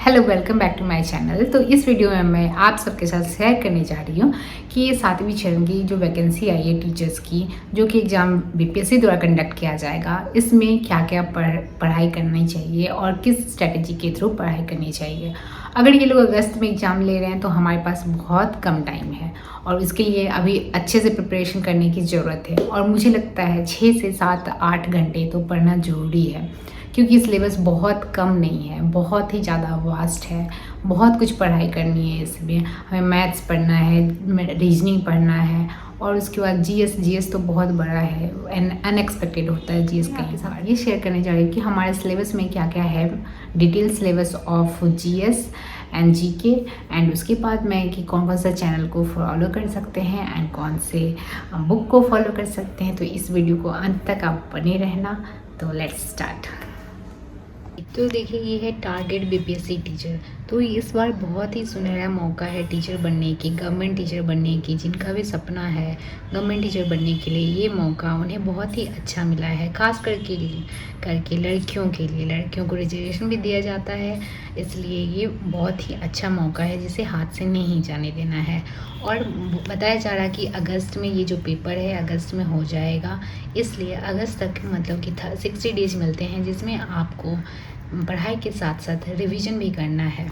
Hello, welcome back to my channel. तो इस video में मैं आप सबके साथ शेयर करने जा रही हूँ कि ये 7वीं चरण की जो वैकेंसी आई है टीचर्स की, जो कि एग्ज़ाम बीपीएससी द्वारा कंडक्ट किया जाएगा, इसमें क्या क्या पढ़ाई करनी चाहिए और किस स्ट्रेटेजी के थ्रू पढ़ाई करनी चाहिए। अगर ये लोग अगस्त में एग्ज़ाम ले रहे हैं तो हमारे पास बहुत कम टाइम है और इसके लिए अभी अच्छे से प्रिपरेशन करने की ज़रूरत है। और मुझे लगता है 6 से 7-8 घंटे तो पढ़ना ज़रूरी है, क्योंकि सिलेबस बहुत कम नहीं है, बहुत ही ज़्यादा वास्ट है। बहुत कुछ पढ़ाई करनी है इसमें। हमें मैथ्स पढ़ना है, रीजनिंग पढ़ना है और उसके बाद जीएस तो बहुत बड़ा है, अनएक्सपेक्टेड होता है जीएस के साथ। ये शेयर करने जा रही हूँ कि हमारे सिलेबस में क्या क्या है, detail syllabus of GS and GK, and उसके बाद मैं कि कौन कौन सा चैनल को फॉलो कर सकते हैं एंड कौन से बुक को फॉलो कर सकते हैं। तो इस वीडियो को अंत तक आप बने रहना। तो लेट्स स्टार्ट। तो देखिए, ये है टारगेट बीपीएससी टीचर। तो इस बार बहुत ही सुनहरा मौका है टीचर बनने की, गवर्नमेंट टीचर बनने की। जिनका भी सपना है गवर्नमेंट टीचर बनने के लिए, ये मौका उन्हें बहुत ही अच्छा मिला है। खास करके लड़कियों के लिए, लड़कियों को रिजर्वेशन भी दिया जाता है, इसलिए ये बहुत ही अच्छा मौका है जिसे हाथ से नहीं जाने देना है। और बताया जा रहा है कि अगस्त में ये जो पेपर है अगस्त में हो जाएगा, इसलिए अगस्त तक मतलब कि 60 डेज मिलते हैं, जिसमें आपको पढ़ाई के साथ साथ रिवीजन भी करना है।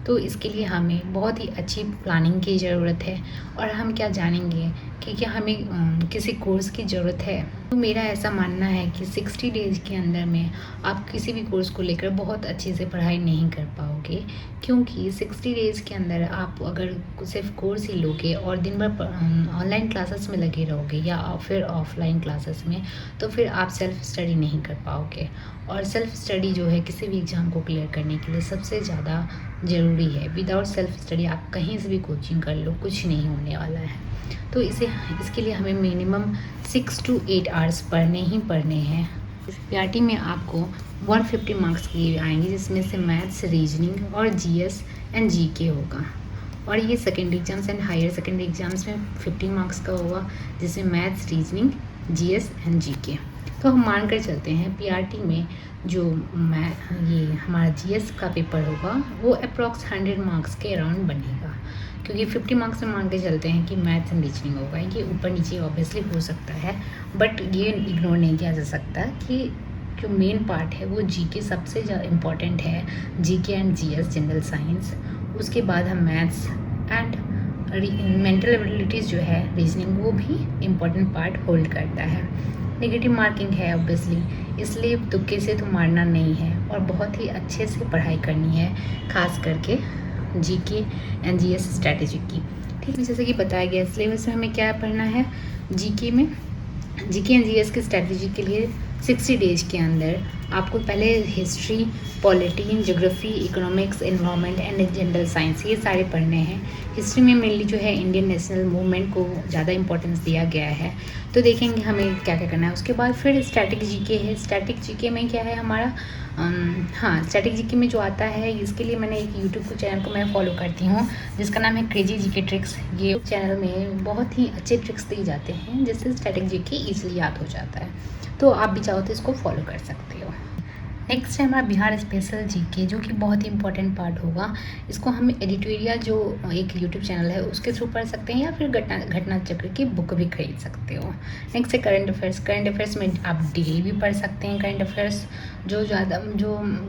तो इसके लिए हमें बहुत ही अच्छी प्लानिंग की ज़रूरत है। और हम क्या जानेंगे कि क्या हमें किसी कोर्स की ज़रूरत है। तो मेरा ऐसा मानना है कि 60 डेज़ के अंदर में आप किसी भी कोर्स को लेकर बहुत अच्छे से पढ़ाई नहीं कर पाओगे, क्योंकि 60 डेज़ के अंदर आप अगर सिर्फ कोर्स ही लोगे और दिन भर ऑनलाइन क्लासेस में लगे रहोगे या फिर ऑफलाइन क्लासेस में, तो फिर आप सेल्फ स्टडी नहीं कर पाओगे। और सेल्फ स्टडी जो है किसी भी एग्ज़ाम को क्लियर करने के लिए सबसे ज़्यादा ज़रूरी है। विदाउट सेल्फ स्टडी आप कहीं से भी कोचिंग कर लो, कुछ नहीं होने वाला है। तो इसके लिए हमें मिनिमम 6 to 8 आवर्स पढ़ने ही पढ़ने हैं। पीआरटी में आपको 150 मार्क्स के आएंगे, जिसमें से मैथ्स, रीजनिंग और जीएस एंड जीके होगा। और ये secondary exams and higher secondary exams में 50 मार्क्स का होगा, जिसमें maths, reasoning, GS and GK. तो हम मान कर चलते हैं पीआरटी में जो ये हमारा जीएस का पेपर होगा वो अप्रॉक्स 100 मार्क्स के अराउंड बनेगा, क्योंकि 50 मार्क्स में मान के चलते हैं कि मैथ्स एंड रीजनिंग होगा। ये ऊपर नीचे ऑब्वियसली हो सकता है, बट ये इग्नोर नहीं किया जा सकता कि जो मेन पार्ट है वो जीके सबसे ज़्यादा इम्पॉर्टेंट है। GK and GS, general science, उसके बाद हम मैथ्स एंड मेंटल एबिलिटीज़ जो है, रीजनिंग, वो भी इम्पॉर्टेंट पार्ट होल्ड करता है। नेगेटिव मार्किंग है ऑब्वियसली, इसलिए तुक्के से तो मारना नहीं है और बहुत ही अच्छे से पढ़ाई करनी है, खास करके जीके एंड जीएस स्ट्रैटेजी की। ठीक है, जैसे कि बताया गया सिलेबस में हमें क्या पढ़ना है। जीके एंड जीएस की स्ट्रैटेजी के लिए 60 डेज के अंदर आपको पहले history, polity, geography, economics, environment and general science, ये सारे पढ़ने हैं। हिस्ट्री में मेनली जो है इंडियन नेशनल मूवमेंट को ज़्यादा इंपॉर्टेंस दिया गया है, तो देखेंगे हमें क्या क्या करना है। उसके बाद फिर स्टैटिक जीके है। स्टैटिक जीके में क्या है हमारा, स्टैटिक जीके में जो आता है, इसके लिए मैंने एक यूट्यूब चैनल को मैं फॉलो करती हूँ, जिसका नाम है क्रेजी जीके ट्रिक्स। ये चैनल में बहुत ही अच्छे ट्रिक्स दिए जाते हैं, जिससे स्टैटिक जीके ईजिली याद हो जाता है। तो आप भी चाहो तो इसको फॉलो कर सकते हो। नेक्स्ट है हमारा बिहार स्पेशल जीके, जो कि बहुत ही इंपॉर्टेंट पार्ट होगा। इसको हम एडिटोरियल जो एक यूट्यूब चैनल है उसके थ्रू पढ़ सकते हैं, या फिर घटना चक्र की बुक भी खरीद सकते हो। नेक्स्ट है करंट अफेयर्स। करंट अफेयर्स में आप डेली भी पढ़ सकते हैं। करंट अफेयर्स जो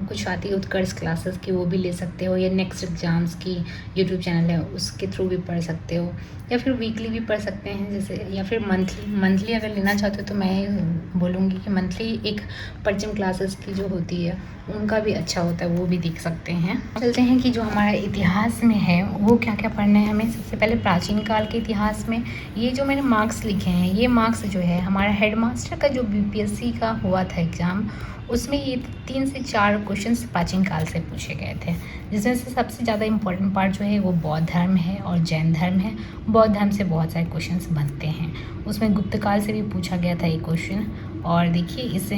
कुछ आती है उत्कर्ष क्लासेस की, वो भी ले सकते हो, या नेक्स्ट एग्जाम्स की यूट्यूब चैनल है उसके थ्रू भी पढ़ सकते हो, या फिर वीकली भी पढ़ सकते हैं जैसे, या फिर मंथली अगर लेना चाहते हो तो मैं बोलूँगी कि मंथली एक परचम क्लासेस की जो होती है उनका भी अच्छा होता है, वो भी देख सकते हैं। चलते हैं कि जो हमारा इतिहास में है वो क्या क्या पढ़ना है हमें। सबसे पहले प्राचीन काल के इतिहास में ये जो मैंने मार्क्स लिखे हैं, ये मार्क्स जो है हमारा हेडमास्टर का जो बीपीएससी का हुआ था एग्ज़ाम, उसमें ये 3 से 4 क्वेश्चंस प्राचीन काल से पूछे गए थे, जिसमें से सबसे ज़्यादा इम्पोर्टेंट पार्ट जो है वो बौद्ध धर्म है और जैन धर्म है। बौद्ध धर्म से बहुत सारे क्वेश्चंस बनते हैं, उसमें गुप्त काल से भी पूछा गया था एक क्वेश्चन। और देखिए इसे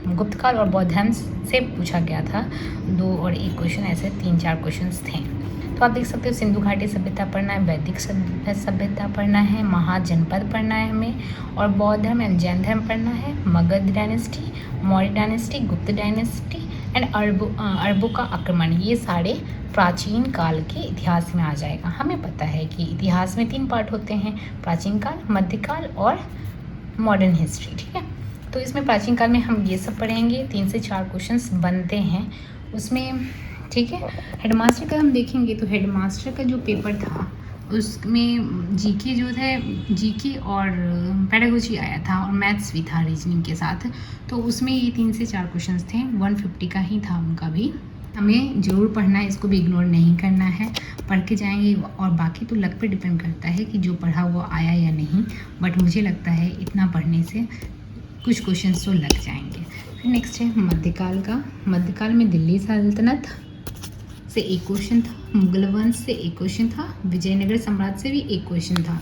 गुप्त काल और बौद्ध धर्म से पूछा गया था 2 और 1 क्वेश्चन, ऐसे 3-4 क्वेश्चंस थे। तो आप देख सकते हो सिंधु घाटी सभ्यता पढ़ना है, वैदिक सभ्यता पढ़ना है, महाजनपद पढ़ना है हमें, और बौद्ध धर्म एंड जैन धर्म पढ़ना है, मगध डायनेस्टी, मौर्य डायनेस्टी, गुप्त डायनेस्टी एंड अरबों का आक्रमण, ये सारे प्राचीन काल के इतिहास में आ जाएगा। हमें पता है कि इतिहास में 3 पार्ट होते हैं, प्राचीन काल, मध्यकाल और मॉडर्न हिस्ट्री, ठीक है। तो इसमें प्राचीन काल में हम ये सब पढ़ेंगे, 3 से 4 क्वेश्चंस बनते हैं उसमें, ठीक है। हेडमास्टर का हम देखेंगे तो हेडमास्टर का जो पेपर था उसमें जीके जो थे, जीके और पेडागोजी आया था और मैथ्स भी था रीजनिंग के साथ। तो उसमें ये 3 से 4 क्वेश्चंस थे, 150 का ही था उनका भी। हमें ज़रूर पढ़ना है, इसको भी इग्नोर नहीं करना है, पढ़ के जाएंगे। और बाकी तो लक पे डिपेंड करता है कि जो पढ़ा वो आया या नहीं, बट मुझे लगता है इतना पढ़ने से कुछ क्वेश्चंस तो लग जाएंगे। फिर नेक्स्ट है मध्यकाल का। मध्यकाल में दिल्ली सल्तनत से एक क्वेश्चन था, मुगल वंश से एक क्वेश्चन था, विजयनगर सम्राट से भी एक क्वेश्चन था।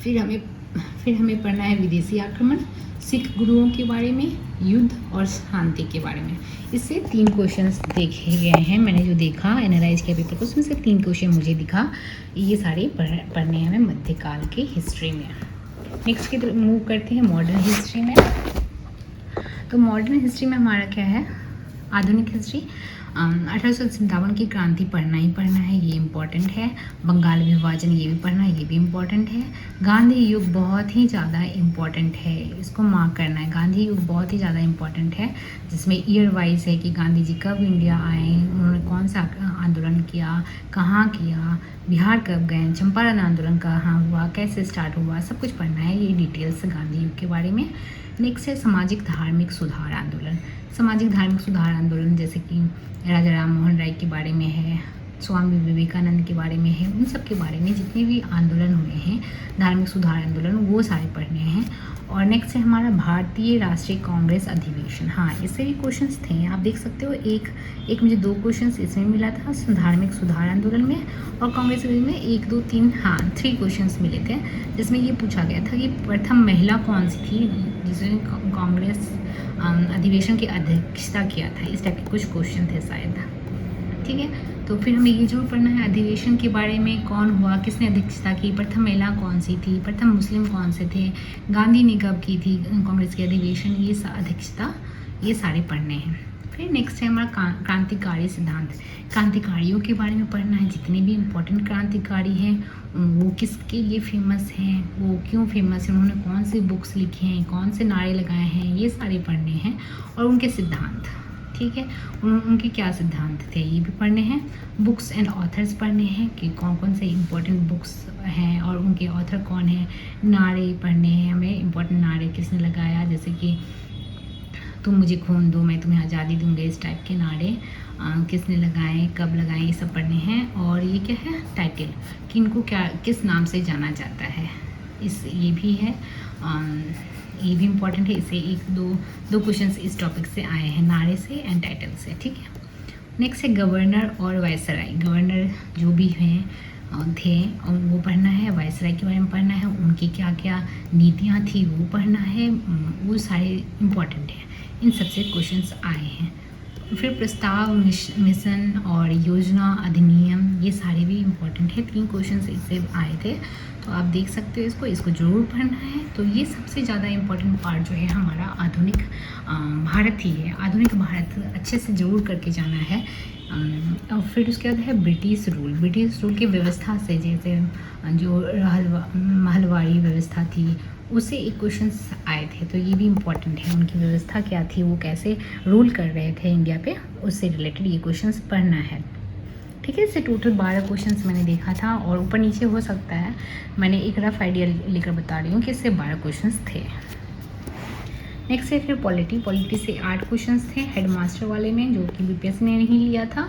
फिर हमें पढ़ना है विदेशी आक्रमण, सिख गुरुओं के बारे में, युद्ध और शांति के बारे में। इससे 3 क्वेश्चंस देखे गए हैं, मैंने जो देखा एनालाइज किया पेपर को, उसमें से 3 क्वेश्चन मुझे दिखा। ये सारे पढ़ने हैं हमें मध्यकाल के हिस्ट्री में। नेक्स्ट की तरफ मूव करते हैं मॉडर्न हिस्ट्री में। तो मॉडर्न हिस्ट्री में हमारा क्या है, आधुनिक हिस्ट्री। 1857 की क्रांति पढ़ना ही पढ़ना है, ये इम्पॉर्टेंट है। बंगाल विभाजन ये भी पढ़ना है, ये भी इम्पॉर्टेंट है। गांधी युग बहुत ही ज़्यादा इम्पॉर्टेंट है, इसको मार्क करना है। गांधी युग बहुत ही ज़्यादा इम्पॉर्टेंट है, जिसमें ईयर वाइज है कि गांधी जी कब इंडिया आए, उन्होंने कौन सा आंदोलन किया, कहाँ किया, बिहार कब गए, चंपारण आंदोलन कहाँ हुआ, कैसे स्टार्ट हुआ, सब कुछ पढ़ना है, ये डिटेल्स गांधी युग के बारे में। नेक्स्ट है सामाजिक धार्मिक सुधार आंदोलन। सामाजिक धार्मिक सुधार आंदोलन जैसे कि राजा राम मोहन राय के बारे में है, स्वामी विवेकानंद के बारे में है, उन सब के बारे में जितने भी आंदोलन हुए हैं धार्मिक सुधार आंदोलन, वो सारे पढ़ने हैं। और नेक्स्ट है हमारा भारतीय राष्ट्रीय कांग्रेस अधिवेशन। हाँ, इससे भी क्वेश्चंस थे, आप देख सकते हो। एक मुझे 2 क्वेश्चंस इसमें मिला था, धार्मिक सुधार आंदोलन में, और कांग्रेस में 1 2 3 हाँ 3 क्वेश्चंस मिले थे, जिसमें ये पूछा गया था कि प्रथम महिला कौन सी थी जिसने कांग्रेस अधिवेशन की अध्यक्षता किया था। इस टाइप के कुछ क्वेश्चन थे शायद, ठीक है। तो फिर हमें ये जरूर पढ़ना है अधिवेशन के बारे में, कौन हुआ, किसने अध्यक्षता की, प्रथम महिला कौन सी थी, प्रथम मुस्लिम कौन से थे, गांधी ने कब की थी कांग्रेस की अधिवेशन, ये अध्यक्षता, ये सारे पढ़ने हैं। फिर नेक्स्ट है हमारा क्रांतिकारी सिद्धांत। क्रांतिकारियों के बारे में पढ़ना है, जितने भी इम्पोर्टेंट क्रांतिकारी हैं वो किसके लिए फेमस हैं, वो क्यों फेमस हैं, उन्होंने कौन सी बुक्स लिखी हैं, कौन से नारे लगाए हैं, ये सारे पढ़ने हैं। और उनके सिद्धांत, ठीक है, उनके क्या सिद्धांत थे, ये भी पढ़ने हैं। बुक्स एंड ऑथर्स पढ़ने हैं कि कौन कौन से इम्पोर्टेंट बुक्स हैं और उनके ऑथर कौन हैं। नारे पढ़ने हैं हमें, इम्पोर्टेंट नारे किसने लगाया, जैसे कि तुम मुझे खून दो मैं तुम्हें आज़ादी दूंगा, इस टाइप के नारे किसने लगाए, कब लगाए, ये सब पढ़ने हैं। और ये क्या है, टाइटल, कि इनको क्या किस नाम से जाना जाता है, ये भी है, ये भी इम्पॉर्टेंट है। इससे 1 2 क्वेश्चंस इस टॉपिक से आए हैं, नारे से एंड टाइटल से, ठीक है। नेक्स्ट है गवर्नर और वायसराय। गवर्नर जो भी हैं थे वो पढ़ना है, वायसराय के बारे में पढ़ना है, उनकी क्या क्या नीतियाँ थी वो पढ़ना है, वो सारे इम्पॉर्टेंट हैं। इन सबसे क्वेश्चंस आए हैं। फिर प्रस्ताव, मिशन और योजना, अधिनियम, ये सारे भी इम्पॉर्टेंट है। 3 क्वेश्चंस इससे आए थे, तो आप देख सकते हो, इसको ज़रूर पढ़ना है। तो ये सबसे ज़्यादा इम्पॉर्टेंट पार्ट जो है हमारा आधुनिक भारत ही है। आधुनिक भारत अच्छे से ज़रूर करके जाना है। और फिर उसके बाद है ब्रिटिश रूल। ब्रिटिश रूल की व्यवस्था से, जैसे जो महलवाड़ी व्यवस्था थी, उससे एक क्वेश्चन आए थे, तो ये भी इम्पॉर्टेंट है। उनकी व्यवस्था क्या थी, वो कैसे रूल कर रहे थे इंडिया पे, उससे रिलेटेड ये क्वेश्चंस पढ़ना है, ठीक है। इससे टोटल 12 क्वेश्चंस मैंने देखा था, और ऊपर नीचे हो सकता है, मैंने एक रफ आइडिया लेकर बता रही हूँ कि इससे 12 क्वेश्चंस थे। नेक्स्ट है फिर पॉलिटी से 8 क्वेश्चंस थे हेडमास्टर वाले में, जो कि बीपीएससी ने नहीं लिया था।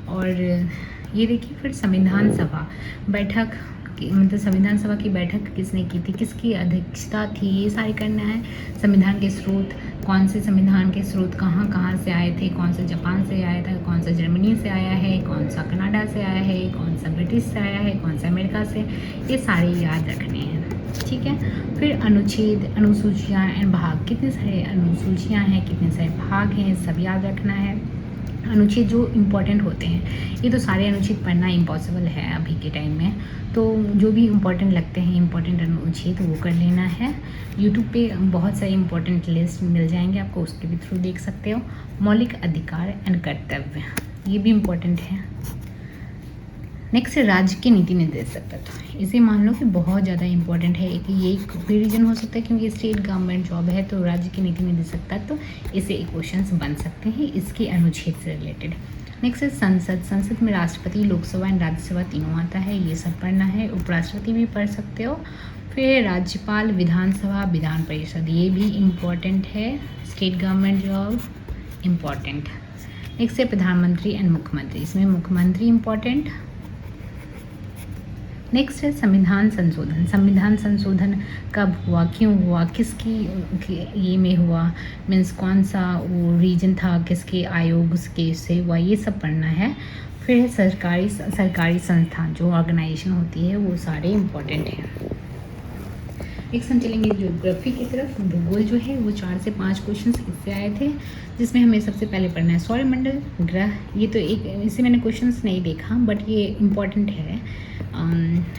और ये देखिए, फिर संविधान सभा बैठक, मतलब संविधान सभा की बैठक किसने की थी, किसकी अध्यक्षता थी, ये सारे करना है। संविधान के स्रोत, कौन से संविधान के स्रोत कहाँ कहाँ से आए थे, कौन सा जापान से आया था, कौन सा जर्मनी से आया है, कौन सा कनाडा से आया है, कौन सा ब्रिटिश से आया है, कौन सा अमेरिका से, ये सारे याद रखने हैं, ठीक है। फिर अनुच्छेद, अनुसूचियाँ एंड भाग, कितने सारे अनुसूचियाँ हैं, कितने सारे भाग हैं, सब याद रखना है। अनुच्छेद जो इम्पोर्टेंट होते हैं, ये तो सारे अनुच्छेद पढ़ना इम्पॉसिबल है अभी के टाइम में, तो जो भी इम्पोर्टेंट लगते हैं इम्पोर्टेंट अनुच्छेद वो कर लेना है। यूट्यूब पे बहुत सारे इम्पोर्टेंट लिस्ट मिल जाएंगे आपको, उसके भी थ्रू देख सकते हो। मौलिक अधिकार एंड कर्तव्य, ये भी इम्पोर्टेंट है। नेक्स्ट है राज्य के नीति निर्देशक तत्व, इसे मान लो कि बहुत ज़्यादा इंपॉर्टेंट है। ये एक भी रीजन हो सकता है क्योंकि स्टेट गवर्नमेंट जॉब है, तो राज्य के नीति निर्देशक तत्व इसे एक क्वेश्चन बन सकते हैं इसके अनुच्छेद से रिलेटेड। नेक्स्ट है संसद, संसद में राष्ट्रपति, लोकसभा एंड राज्यसभा तीनों आता है, ये सब पढ़ना है। उपराष्ट्रपति भी पढ़ सकते हो। फिर राज्यपाल, विधानसभा, विधान परिषद, ये भी इम्पॉर्टेंट है, state government job important. Next है प्रधानमंत्री एंड मुख्यमंत्री, इसमें मुख्यमंत्री इम्पॉर्टेंट। नेक्स्ट है संविधान संशोधन, संविधान संशोधन कब हुआ, क्यों हुआ, किसकी ये में हुआ, मीन्स कौन सा वो रीजन था, किसके आयोग के से हुआ, ये सब पढ़ना है। फिर सरकारी संस्थान जो ऑर्गेनाइजेशन होती है वो सारे इम्पोर्टेंट हैं। नेक्स्ट हम चलेंगे ज्योग्राफी की तरफ। भूगोल जो है वो 4 से 5 क्वेश्चन इससे आए थे, जिसमें हमें सबसे पहले पढ़ना है सौरमंडल, ग्रह। ये तो एक, इसे मैंने क्वेश्चंस नहीं देखा बट ये इम्पॉर्टेंट है।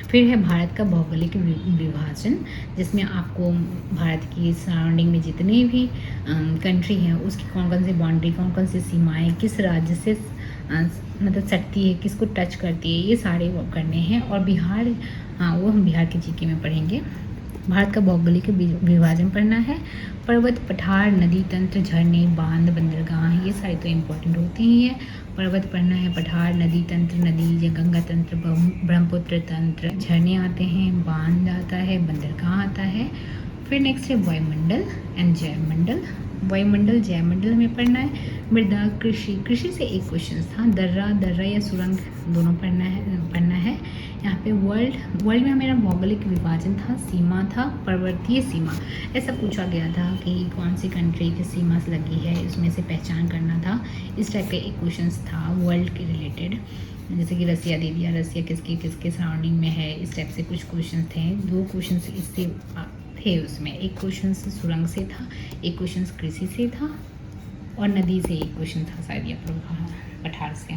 फिर है भारत का भौगोलिक विभाजन, जिसमें आपको भारत की सराउंडिंग में जितने भी कंट्री हैं उसकी कौन कौन सी बाउंड्री, कौन कौन सी सीमाएँ, किस राज्य से मतलब सटती है, किसको टच करती है, ये सारे वो करने हैं। और बिहार, हाँ वो हम बिहार के जीके में पढ़ेंगे। भारत का भौगोलिक विभाजन पढ़ना है। पर्वत, पठार, नदी तंत्र, झरने, बांध, बंदरगाह, ये सारे तो इम्पोर्टेंट होते ही हैं। पर्वत पढ़ना है, पठार, नदी तंत्र, नदी, गंगा तंत्र, ब्रह्मपुत्र तंत्र, झरने आते हैं, बांध आता है, बंदरगाह आता है। फिर नेक्स्ट है वायुमंडल एंड जैवमंडल। वायुमंडल जैवमंडल में पढ़ना है। मृदा, कृषि, कृषि से एक क्वेश्चन था। दर्रा या सुरंग दोनों पढ़ना है। यहाँ पे वर्ल्ड में मेरा भौगोलिक विभाजन था, सीमा था, पर्वतीय सीमा, ऐसा पूछा गया था कि कौन सी कंट्री की सीमा से लगी है, इसमें से पहचान करना था। इस टाइप का एक क्वेश्चन था वर्ल्ड के रिलेटेड, जैसे कि रसिया दे दिया, रसिया किसके सराउंडिंग में है, इस टाइप से कुछ क्वेश्चन थे। 2 क्वेश्चन इससे थे उसमें, एक क्वेश्चन सुरंग से था, एक क्वेश्चन कृषि से था, और नदी से एक क्वेश्चन था शायद या पठार से।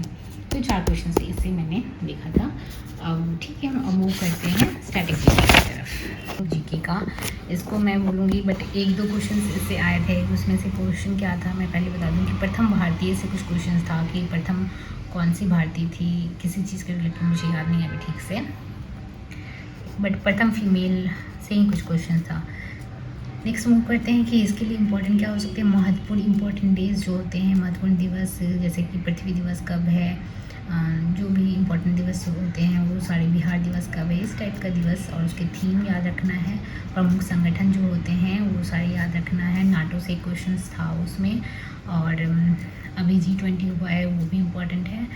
तो 4 क्वेश्चन से इससे मैंने देखा था। अब ठीक है, हम मूव करते हैं स्टैटिक जीके की तरफ। तो जीके का इसको मैं बोलूँगी, बट 1-2 क्वेश्चन इससे आए थे। उसमें से क्वेश्चन क्या था मैं पहले बता दूँ कि प्रथम भारतीय से कुछ क्वेश्चन था कि प्रथम कौन सी भारतीय थी, किसी चीज़ के रिलेटेड मुझे याद नहीं है अभी ठीक से, बट प्रथम फीमेल से ही कुछ क्वेश्चन था। नेक्स्ट मूव करते हैं कि इसके लिए इम्पोर्टेंट क्या हो सकते हैं। महत्वपूर्ण इम्पोर्टेंट डेज जो होते हैं, महत्वपूर्ण दिवस, जैसे कि पृथ्वी दिवस कब है, जो भी इम्पोर्टेंट दिवस होते हैं वो सारे, बिहार दिवस कब है, इस टाइप का दिवस, और उसके थीम याद रखना है। प्रमुख संगठन जो होते हैं वो सारे याद रखना है। नाटो से क्वेश्चन था उसमें, और अभी G20 हुआ है वो भी इम्पोर्टेंट है।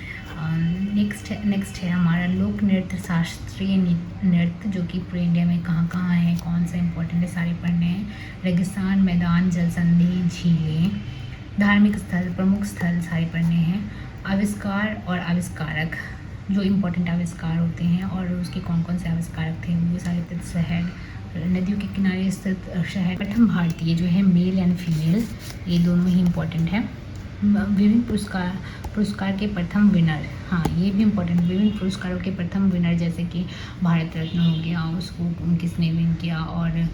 नेक्स्ट है हमारा लोक नृत्य, शास्त्रीय नृत्य, जो कि पूरे इंडिया में कहाँ है, कौन सा इम्पोर्टेंट है, सारे पढ़ने हैं। रेगिस्तान, मैदान, जलसंधि, झीलें, धार्मिक स्थल, प्रमुख स्थल, सारे पढ़ने हैं। आविष्कार और आविष्कारक, जो इम्पोर्टेंट आविष्कार होते हैं और उसके कौन कौन से आविष्कारक थे वो सारे। शहर, नदियों के किनारे स्थित शहर। प्रथम भारतीय जो है मेल एंड फीमेल, ये दोनों ही इम्पोर्टेंट है। विभिन्न पुरस्कार के प्रथम विनर, हाँ ये भी इम्पोर्टेंट, विभिन्न पुरस्कारों के प्रथम विनर, जैसे कि भारत रत्न हो गया, उसको किसने विन किया, और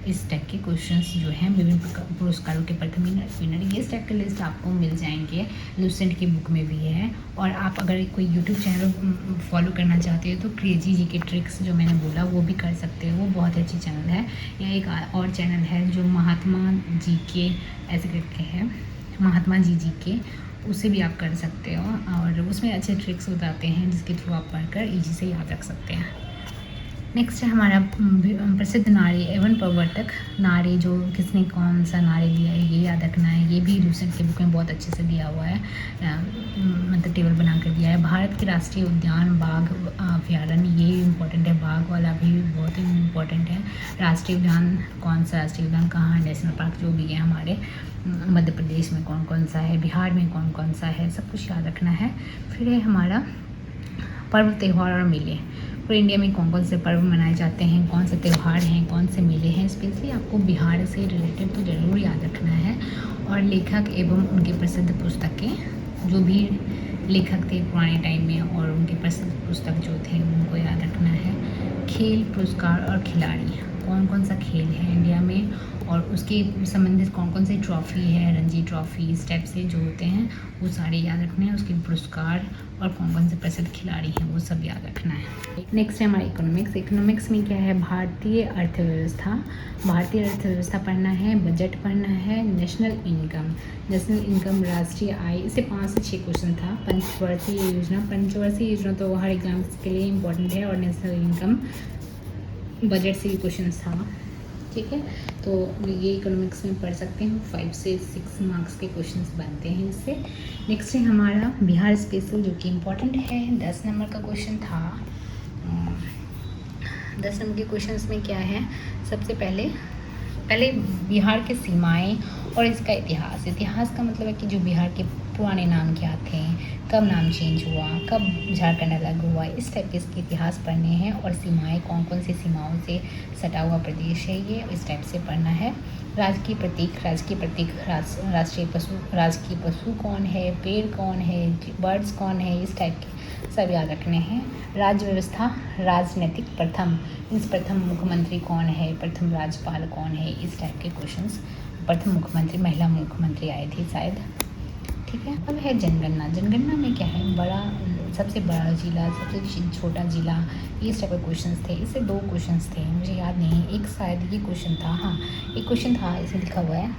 इस टाइप के क्वेश्चंस जो हैं, विभिन्न पुरस्कारों के प्रथम विनर, ये इस टाइप के लिस्ट आपको मिल जाएंगे, लूसेंट की बुक में भी है। और आप अगर कोई यूट्यूब चैनल फॉलो करना चाहते हो तो क्रेजी जी के ट्रिक्स जो मैंने बोला वो भी कर सकते हो, वो बहुत अच्छी चैनल है। या एक और चैनल है जो महात्मा जी के ऐसे करके है, महात्मा जी के, उसे भी आप कर सकते हो, और उसमें अच्छे ट्रिक्स बताते हैं जिसके थ्रू आप पढ़कर इजी से याद रख सकते हैं। नेक्स्ट है हमारा प्रसिद्ध नारी एवं प्रवर्तक नारी, जो किसने कौन सा नारी दिया है ये याद रखना है। ये भी लूसेंट के बुक में बहुत अच्छे से दिया हुआ है, मतलब टेबल बना कर दिया है। भारत के राष्ट्रीय उद्यान, बाघ अभ्यारण्य, ये इम्पोर्टेंट है, बाघ वाला भी बहुत ही इम्पोर्टेंट है। राष्ट्रीय उद्यान, कौन सा राष्ट्रीय उद्यान कहाँ है, नेशनल पार्क जो भी है हमारे मध्य प्रदेश में कौन कौन सा है, बिहार में कौन कौन सा है, सब कुछ याद रखना है। फिर है हमारा पर्व, त्यौहार और मेले, पूरे इंडिया में कौन कौन से पर्व मनाए जाते हैं, कौन से त्यौहार हैं, कौन से मेले हैं, स्पेशली आपको बिहार से रिलेटेड तो ज़रूर याद रखना है। और लेखक एवं उनकी प्रसिद्ध पुस्तकें, जो भी लेखक थे पुराने टाइम में और उनके प्रसिद्ध पुस्तक जो थे उनको याद रखना है। खेल, पुरस्कार और खिलाड़ी, कौन कौन सा खेल है इंडिया में और उसके संबंधित कौन कौन सी ट्रॉफ़ी है, रणजी ट्रॉफ़ी, इस टाइप से जो होते हैं वो सारे याद रखने हैं। उसके पुरस्कार और कौन कौन से प्रसिद्ध खिलाड़ी हैं वो सब याद रखना है। नेक्स्ट है हमारा इकोनॉमिक्स। इकोनॉमिक्स में क्या है, भारतीय अर्थव्यवस्था। भारतीय अर्थव्यवस्था पढ़ना है, बजट पढ़ना है, नेशनल इनकम। नेशनल इनकम राष्ट्रीय आय, इससे 5 से 6 क्वेश्चन था। पंचवर्षीय योजना, पंचवर्षीय योजना तो हर एग्जाम के लिए इम्पोर्टेंट है और नेशनल इनकम बजट से भी क्वेश्चन था। ठीक है, तो ये इकोनॉमिक्स में पढ़ सकते हैं। 5 से 6 मार्क्स के क्वेश्चंस बनते हैं इससे। नेक्स्ट है हमारा बिहार स्पेशल, जो कि इम्पोर्टेंट है। 10 नंबर का क्वेश्चन था। 10 नंबर के क्वेश्चंस में क्या है, सबसे पहले बिहार के सीमाएं और इसका इतिहास। इतिहास का मतलब है कि जो बिहार के पुराने नाम क्या थे, कब नाम चेंज हुआ, कब झारखंड अलग हुआ, इस टाइप के इसके इतिहास पढ़ने हैं। और सीमाएं, कौन कौन सी सीमाओं से सटा हुआ प्रदेश है ये, इस टाइप से पढ़ना है। राजकीय प्रतीक, राष्ट्रीय पशु कौन है, पेड़ कौन है, बर्ड्स कौन है, इस टाइप के सब याद रखने हैं। राज्य व्यवस्था, राजनीतिक प्रथम, इस प्रथम मुख्यमंत्री कौन है, प्रथम राज्यपाल कौन है, इस टाइप के क्वेश्चंस। प्रथम मुख्यमंत्री महिला मुख्यमंत्री आई थी शायद। ठीक है, अब है जनगणना। जनगणना में क्या है, सबसे बड़ा जिला, सबसे छोटा जिला, इस टाइप के क्वेश्चंस थे। इससे 2 क्वेश्चंस थे, मुझे याद नहीं, एक शायद ये क्वेश्चन था, हाँ एक क्वेश्चन था, इसमें लिखा हुआ है,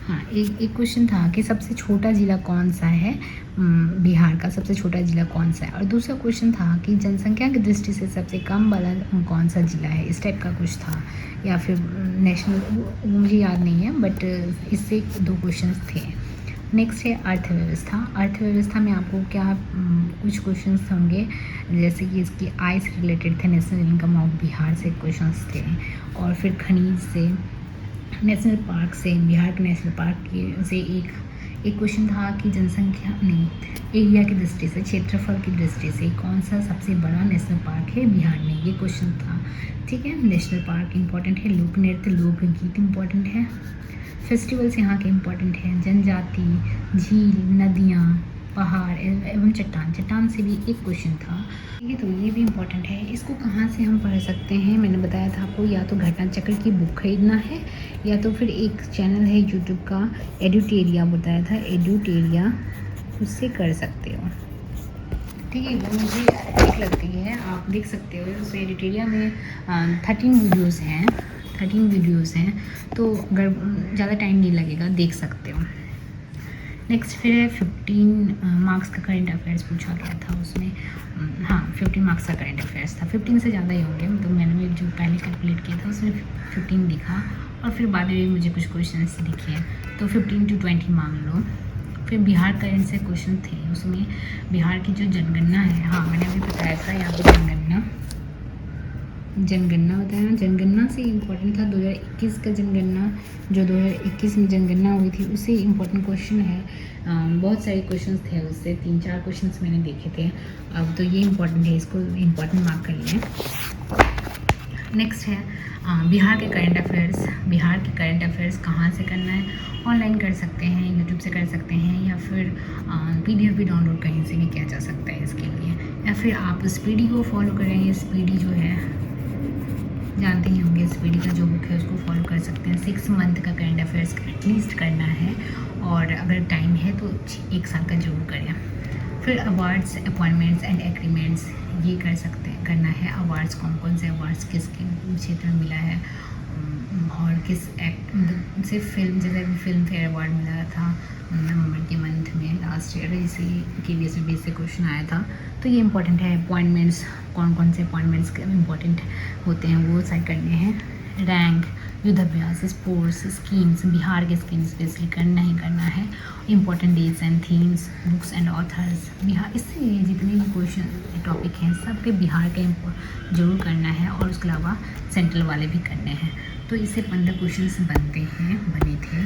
हाँ एक क्वेश्चन था कि सबसे छोटा ज़िला कौन सा है, बिहार का सबसे छोटा ज़िला कौन सा है। और दूसरा क्वेश्चन था कि जनसंख्या की दृष्टि से सबसे कम वाला कौन सा ज़िला है, इस टाइप का कुछ था। या फिर नेशनल, मुझे याद नहीं है, बट इससे 2 क्वेश्चंस थे। नेक्स्ट है अर्थव्यवस्था। अर्थव्यवस्था में आपको क्या कुछ क्वेश्चंस होंगे, जैसे कि इसकी आय से रिलेटेड थे, नेशनल इनकम ऑफ बिहार से क्वेश्चंस थे। और फिर खनिज से, नेशनल पार्क से, बिहार के नेशनल पार्क से एक क्वेश्चन था कि जनसंख्या नहीं, एरिया की दृष्टि से, क्षेत्रफल की दृष्टि से कौन सा सबसे बड़ा नेशनल पार्क है बिहार में, ये क्वेश्चन था। ठीक है, नेशनल पार्क इंपॉर्टेंट है। लोक नृत्य, लोकगीत इंपॉर्टेंट है। फेस्टिवल्स यहाँ के इम्पॉर्टेंट हैं, जनजाति, झील, नदियाँ, पहाड़ एवं चट्टान से भी एक क्वेश्चन था। ठीक है, तो ये भी इम्पॉर्टेंट है। इसको कहाँ से हम पढ़ सकते हैं, मैंने बताया था आपको, या तो घटना चक्र की बुक खरीदना है, या तो फिर एक चैनल है यूट्यूब का, एडुटेरिया बताया था, एडुटेरिया, उससे कर सकते हो। ठीक है, वो मुझे ठीक लगती है, आप देख सकते हो। उस एडुटेरिया में 13 वीडियोज़ हैं, तो अगर ज़्यादा टाइम नहीं लगेगा, देख सकते हो। नेक्स्ट फिर है 15 मार्क्स का करंट अफेयर्स पूछा गया था उसमें, हाँ 15 मार्क्स का करंट अफेयर्स था। 15 से ज़्यादा ही होंगे, तो मैंने जो पहले कैलकुलेट किया था उसमें 15 दिखा, और फिर बाद में मुझे कुछ क्वेश्चन दिखे, तो 15 to 20 मान लो। फिर बिहार करंट से क्वेश्चन थे, उसमें बिहार की जो जनगणना है, हाँ मैंने अभी बताया था यहाँ पे जनगणना बताया। जनगणना से इम्पोर्टेंट था 2021 का जनगणना, जो 2021 में जनगणना हुई थी, उससे इम्पोर्टेंट क्वेश्चन है। बहुत सारे क्वेश्चंस थे उससे, 3-4 क्वेश्चंस मैंने देखे थे। अब तो ये इम्पोर्टेंट है, इसको इम्पोर्टेंट मार्क कर लिए। नेक्स्ट है बिहार के करंट अफेयर्स। बिहार के करंट अफेयर्स कहाँ से करना है, ऑनलाइन कर सकते हैं, यूट्यूब से कर सकते हैं, या फिर PDF भी डाउनलोड कहीं से भी किया जा सकता है इसके लिए, या फिर आप स्पीडी को फॉलो करेंगे। स्पीडी जो है जानते ही होंगे, स्पीडी का जो बुक है उसको फॉलो कर सकते हैं। 6 मंथ का करंट अफेयर्स एटलीस्ट करना है, और अगर टाइम है तो 1 साल का जरूर करें। फिर अवार्ड्स, अपॉइंटमेंट्स एंड एग्रीमेंट्स, ये करना है। अवार्ड्स कौन से अवार्ड्स किसके क्षेत्र में मिला है, और किस एक्ट, सिर्फ फिल्म, जैसे अभी फिल्म फेयर अवार्ड मिला था नवंबर के मंथ में लास्ट ईयर, इसी KVS में से क्वेश्चन आया था, तो ये इंपॉर्टेंट है। अपॉइंटमेंट्स, कौन से अपॉइंटमेंट्स इंपॉर्टेंट होते हैं वो साइड करने हैं। रैंक, युद्धाभ्यास, स्पोर्ट्स, स्कीम्स, बिहार के स्कीम्स स्पेशली करना ही करना है। Important dates and themes, books and authors, Bihar, इससे जितने भी क्वेश्चन टॉपिक हैं सबके बिहार के जरूर करना है, और उसके अलावा सेंट्रल वाले भी करने हैं। तो इससे 15 क्वेश्चंस बने थे,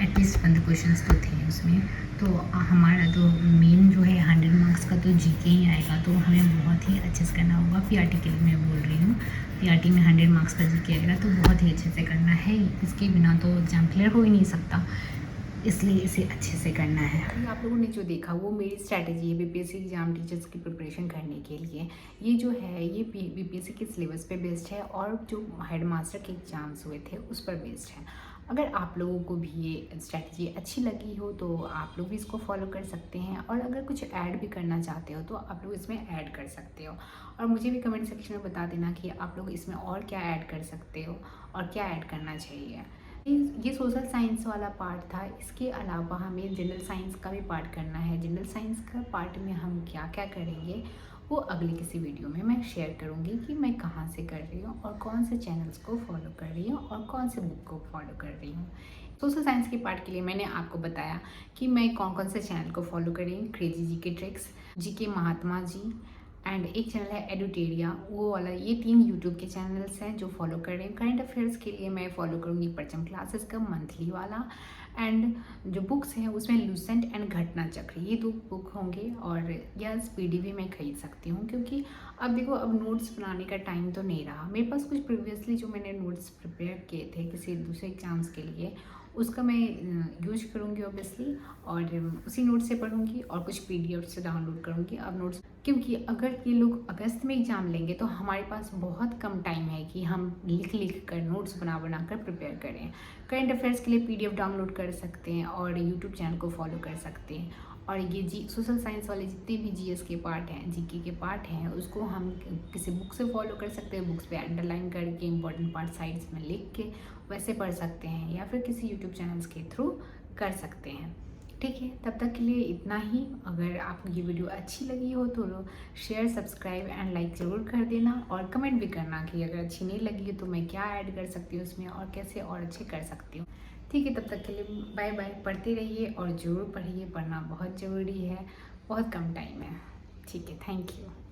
एटलीस्ट 15 क्वेश्चंस तो थे उसमें। तो हमारा तो मेन जो है 100 मार्क्स का तो GK ही आएगा, तो हमें बहुत ही अच्छे से करना होगा। PRT के लिए मैं बोल रही हूँ, PRT में 100 मार्क्स का GK आएगा, तो बहुत ही अच्छे से करना है, इसके बिना तो एग्ज़ाम क्लियर हो ही नहीं सकता। इसलिए इसे अच्छे से करना है। अभी आप लोगों ने जो देखा वो मेरी स्ट्रैटेजी है बीपीएससी एग्जाम टीचर्स की प्रिपरेशन करने के लिए। ये जो है ये बीपीएससी के सिलेबस पे बेस्ड है और जो हेड मास्टर के एग्ज़ाम्स हुए थे उस पर बेस्ड है। अगर आप लोगों को भी ये स्ट्रैटेजी अच्छी लगी हो तो आप लोग भी इसको फॉलो कर सकते हैं, और अगर कुछ ऐड भी करना चाहते हो तो आप लोग इसमें ऐड कर सकते हो। और मुझे भी कमेंट सेक्शन में बता देना कि आप लोग इसमें और क्या ऐड कर सकते हो और क्या ऐड करना चाहिए। ये सोशल साइंस वाला पार्ट था। इसके अलावा हमें जनरल साइंस का भी पार्ट करना है। जनरल साइंस का पार्ट में हम क्या क्या करेंगे वो अगले किसी वीडियो में मैं शेयर करूँगी कि मैं कहाँ से कर रही हूँ और कौन से चैनल्स को फॉलो कर रही हूँ और कौन से बुक को फॉलो कर रही हूँ। सोशल साइंस के पार्ट के लिए मैंने आपको बताया कि मैं कौन कौन से चैनल को फॉलो कर रही हूँ। क्रेजी जी के ट्रिक्स, जी के महात्मा जी, एंड एक चैनल है एडुटेरिया वो वाला। ये 3 यूट्यूब के चैनल्स हैं जो फॉलो कर रहे हैं। करंट अफेयर्स के लिए मैं फॉलो करूँगी परचम क्लासेस का मंथली वाला, एंड जो बुक्स हैं उसमें लूसेंट एंड घटना चक्र, ये 2 बुक होंगे। और यस पीडीएफ भी मैं खरीद सकती हूँ क्योंकि अब देखो अब नोट्स बनाने का टाइम तो नहीं रहा मेरे पास। कुछ प्रीवियसली जो मैंने नोट्स प्रिपेयर किए थे किसी दूसरे एग्जाम्स के लिए उसका मैं यूज करूँगी ऑब्वियसली, और उसी नोट से पढ़ूँगी और कुछ पीडीएफ से डाउनलोड करूँगी अब नोट्स। क्योंकि अगर ये लोग अगस्त में एग्ज़ाम लेंगे तो हमारे पास बहुत कम टाइम है कि हम लिख कर नोट्स बना कर प्रिपेयर करें। करंट अफेयर्स के लिए पीडीएफ डाउनलोड कर सकते हैं और यूट्यूब चैनल को फॉलो कर सकते हैं। और ये सोशल साइंस वाले जितने भी जीएस के पार्ट हैं, जीके के पार्ट हैं, उसको हम किसी बुक से फॉलो कर सकते हैं। बुक्स पे अंडरलाइन करके इंपॉर्टेंट पार्ट साइड्स में लिख के वैसे पढ़ सकते हैं, या फिर किसी यूट्यूब चैनल्स के थ्रू कर सकते हैं। ठीक है, तब तक के लिए इतना ही। अगर आपको ये वीडियो अच्छी लगी हो तो शेयर, सब्सक्राइब एंड लाइक ज़रूर कर देना, और कमेंट भी करना कि अगर अच्छी नहीं लगी है तो मैं क्या ऐड कर सकती हूँ उसमें और कैसे और अच्छे कर सकती हूँ। ठीक है, तब तक के लिए बाय बाय। पढ़ते रहिए और ज़रूर पढ़िए, पढ़ना बहुत ज़रूरी है, बहुत कम टाइम है। ठीक है, थैंक यू।